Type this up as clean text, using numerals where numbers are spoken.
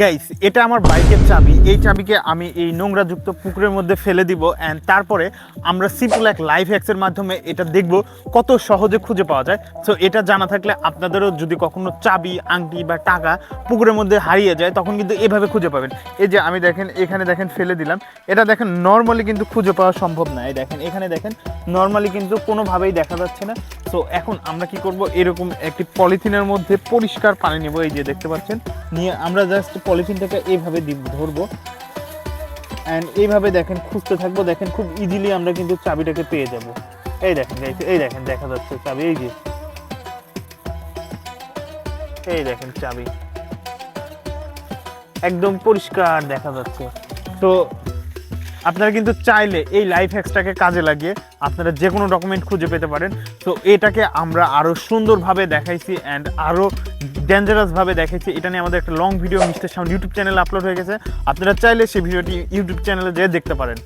Guys, এটা আমার বাইকের চাবি। এই চাবিকে আমি এই নোংরাযুক্ত পুকুরের মধ্যে ফেলে দিব অ্যান্ড তারপরে আমরা সিম্পল এক লাইফ হ্যাক্সের মাধ্যমে এটা দেখব কত সহজে খুঁজে পাওয়া যায়। সো এটা জানা থাকলে আপনাদেরও যদি কখনো চাবি, আংটি বা টাকা পুকুরের মধ্যে হারিয়ে যায় তখন কিন্তু এভাবে খুঁজে পাবেন। এই যে আমি দেখেন এখানে দেখেন ফেলে দিলাম, এটা দেখেন নর্মালি কিন্তু খুঁজে পাওয়া সম্ভব না। এই দেখেন এখানে দেখেন নর্মালি কিন্তু কোনোভাবেই দেখা যাচ্ছে না। সো এখন আমরা কি করব, এরকম একটি পলিথিনের মধ্যে পরিষ্কার পানি নেব, এই যে দেখতে পাচ্ছেন, নিয়ে আমরা জাস্ট পলিথিনটাকে এইভাবে ধরবো অ্যান্ড এইভাবে দেখেন খুঁজতে থাকবো। দেখেন খুব ইজিলি আমরা কিন্তু চাবিটাকে পেয়ে যাব। এই দেখেন এই দেখেন দেখা যাচ্ছে চাবি, এই যে এই দেখেন চাবি একদম পরিষ্কার দেখা যাচ্ছে। তো আপনারা কিন্তু চাইলে এই লাইফ হ্যাক্সটাকে কাজে লাগিয়ে আপনারা যে কোনো ডকুমেন্ট খুঁজে পেতে পারেন। তো এটাকে আমরা আরও সুন্দরভাবে দেখাইছি অ্যান্ড আরও ডেঞ্জারাসভাবে দেখাইছি। এটা নিয়ে আমাদের একটা long video mister sound YouTube চ্যানেলে আপলোড হয়ে গেছে। আপনারা চাইলে সেই ভিডিওটি ইউটিউব চ্যানেলে যেয়ে দেখতে পারেন।